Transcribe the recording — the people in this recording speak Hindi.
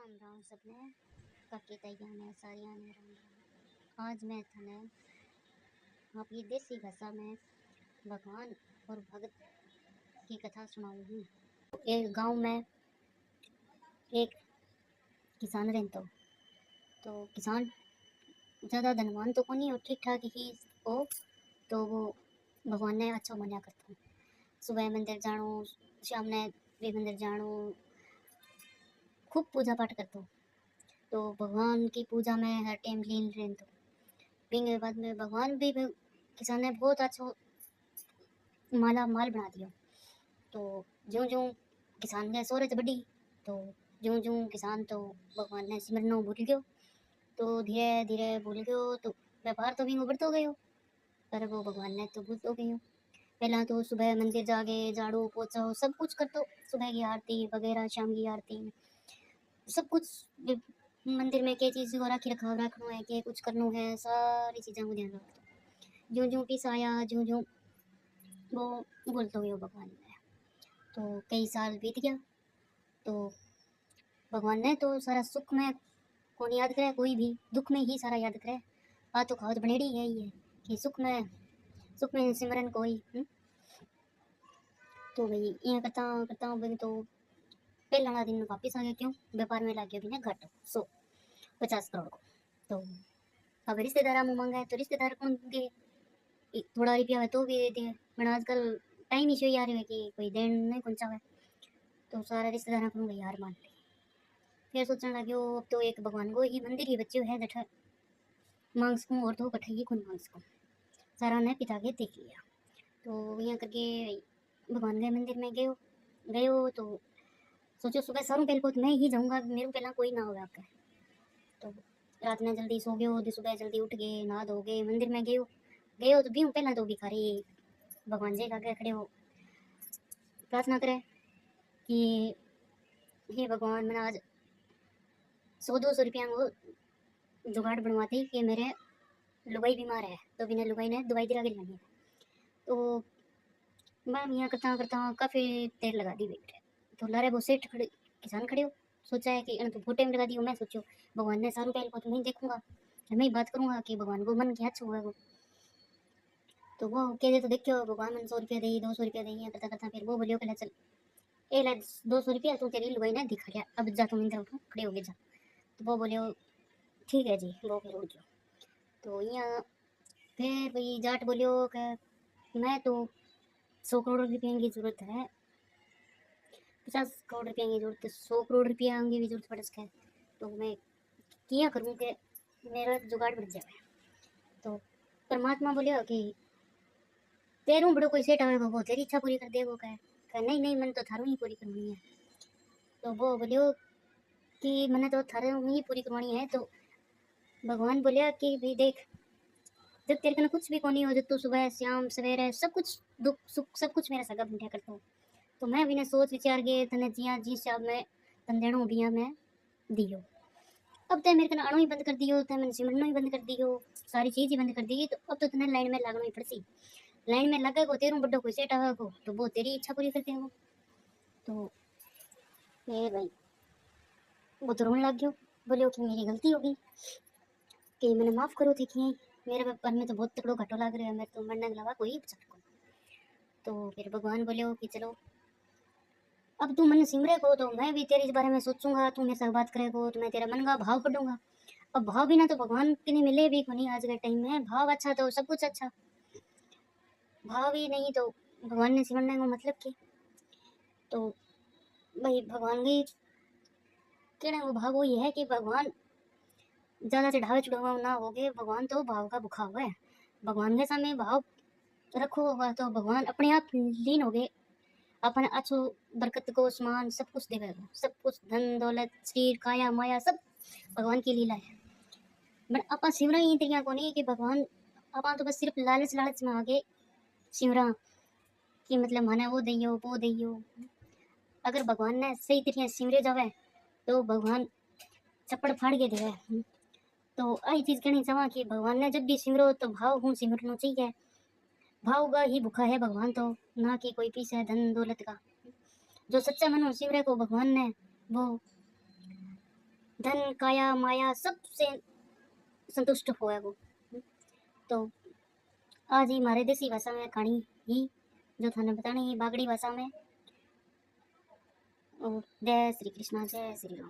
राम राम सबने काके तैया ने सारिया ने राम राम। आज मैं थाने आपकी देसी भाषा में भगवान और भगत की कथा सुनाऊंगी। एक गांव में एक किसान रहता तो किसान ज़्यादा धनवान तो कोनी और ठीक ठाक ही हो, तो वो भगवान ने अच्छा माना करता। सुबह मंदिर जानो, शाम ने भी मंदिर जानो, खूब पूजा पाठ करता। तो भगवान की पूजा में हर टाइम लीन रहता। पीने बाद में भगवान भी किसान ने बहुत अच्छा माला माल बना दिया। तो ज्यों ज्यों किसान ने सोरज बढ़ी, तो ज्यों ज्यों किसान तो भगवान ने सिमरनो भूल गयो। तो धीरे धीरे भूल गयो तो व्यापार तो भी बढ़तो गयो, पर वो भगवान ने तो भूल तो गयो। पहला तो सुबह मंदिर जाके झाड़ू पोछा सब कुछ करतो, सुबह की आरती वगैरह, शाम की आरती, सब कुछ मंदिर में के चीज़ को राखी रखा रखना है, के कुछ करना है, सारी चीज़ों को ध्यान रखतो। ज्यों ज्यों पीस आया, ज्यों ज्यों वो बोलते हुए भगवान ने, तो कई साल बीत गया। तो भगवान ने तो सारा सुख में कौन याद करे, कोई भी दुख में ही सारा याद करे। आ तो कहावत बनेड़ी है ही है कि सुख में सिमरन कोई। तो भाई यहाँ करता करता भाई तो पहला दिन वापिस आ गया। क्यों? व्यापार में लग गया भी ना घट 150 करोड़ को। तो अब रिश्तेदार मुँह मांगा है तो रिश्तेदार कौन दे, थोड़ा रुपया है तो भी दे दे, पर आजकल टाइम ही आ रही है कि कोई देन नहीं पहुंचा है। तो सारा रिश्तेदार को भाई हार मान ली। फिर सोचने लगे अब तो एक भगवान को ही मंदिर ही बच्चे है जठ मांग सकूँ और तो कठे ही खुद मांग सकूँ। सारा ने पिता के देख लिया। तो यहाँ करके भगवान के मंदिर में गयो तो सोचो सुबह सारों पहले तो मैं ही जाऊँगा, मेरे को पहला कोई ना होगा आपका। तो रात में जल्दी सो गयो, सुबह जल्दी उठ गए, नहा धो गए, मंदिर में गयो तो भी पहला तो भिखारी भगवान जी के आगे खड़े हो प्रार्थना करे कि हे भगवान, मैंने आज 100-200 रुपया को जुगाड़ बनवाती कि मेरे लुगाई बीमार है, तो बिना लुगाई ने दवाई दिला के लानी है। तो मैं यहाँ करता करता काफ़ी देर लगा दी बैठे। तो लारे वो सेठ खड़े किसान खड़े हो, सोचा है कि तो बहुत टाइम लगा दियो। मैं सोचो भगवान ने सारू पहले को तो नहीं देखूंगा, मैं ही बात करूंगा कि भगवान को मन क्या अच्छा हुआ वो। तो वो कह दे तो देखो भगवान मन 100 रुपया दे, 200 रुपया दे, करता करता फिर वो बोलियो चल ए ला 200 रुपया तू तेरी लुगाई ने दिखा गया, अब जा तुम इंद्र उठो खड़े हो गए जा। तो वो बोलियो ठीक है जी, वो फिर उठ जाओ। तो यहाँ फिर भाई जाट बोलियो कि मैं तो 100 करोड़ रुपये की जरूरत है, 50 करोड़ रुपये की जरूरत है, 100 करोड़ रुपया की भी जरूरत पड़ सके। तो मैं क्या करूँ कि मेरा जुगाड़ बढ़ जाए। तो परमात्मा बोलियो कि तेरू बड़ो कोई सेठ आवेगा वो तेरी इच्छा पूरी कर देगा। कह नहीं नहीं, मैंने तो थारू ही पूरी करनी है। तो वो बोलियो कि मैंने तो थारू ही पूरी करवानी है। तो भगवान बोलिया कि भाई देख, जब तेरे कने कुछ भी कोनी हो, जब तू सुबह शाम सवेरे सब कुछ दुख सुख सब कुछ मेरा सगा बंटिया करता हूँ, तो मैं भी ने सोच विचार के तने जिया जिस हिसाब में तन देना बिया मैं दियो। अब ते मेरे कने आनो ही बंद कर दियो, ते मैंने सिमरनो ही बंद कर दियो, सारी चीज ही बंद कर दी। तो अब तो तने लाइन में लगना ही पड़सी। लाइन में लगे को तेरू बड्डो कोई सेट आवे को तो वो तेरी इच्छा पूरी करते हैं वो। तो ये भाई वो तो रोने लग गयो, बोलियो कि मेरी गलती होगी कि मैंने माफ करो थी कि मेरे पर में तो बहुत तकड़ो घाटो लग रहा है, मैं तो मरने के अलावा कोई बचा को। तो फिर भगवान बोलियो कि चलो अब तू मन सिमरे को तो मैं भी तेरे इस बारे में सोचूंगा, तू मेरे साथ बात करेगो तो मैं तेरा मन का भाव पढ़ूंगा। अब भाव बिना तो भगवान के नहीं मिले भी को नहीं आज के टाइम में। भाव अच्छा तो सब कुछ अच्छा, भाव ही नहीं तो भगवान ने सिमरने को मतलब की। तो भाई भगवान की कहने को भाव वही है कि भगवान ज़्यादा चढ़ावे चढ़ावा ना हो गए, भगवान तो भाव का भूखा हुआ है। भगवान के सामने भाव रखो होगा तो भगवान अपने आप लीन हो गए, अपने अच्छो बरकत को समान सब कुछ देगा, सब कुछ धन दौलत शरीर काया माया सब भगवान की लीला है। बट आप सिमरा ही तरीका को नहीं कि भगवान आप तो बस सिर्फ लालच लालच में आगे सिमरा कि मतलब माना वो दियो वो दियो। अगर भगवान ने सही तरीके सिमरे जावे तो भगवान चप्पड़ फाड़ के देवे। तो आई चीज कहनी चाहवा कि भगवान ने जब भी सिमरो तो भाव हूँ सिमरना चाहिए। भाव का ही भूखा है भगवान, तो ना कि कोई पीछे धन दौलत का। जो सच्चा मन सिमरे को भगवान ने वो धन काया माया सबसे संतुष्ट होए वो। तो आज ही मारे देसी भाषा में कहानी ही जो थाने बतानी है बागड़ी भाषा में। जय श्री कृष्णा, जय श्री राम।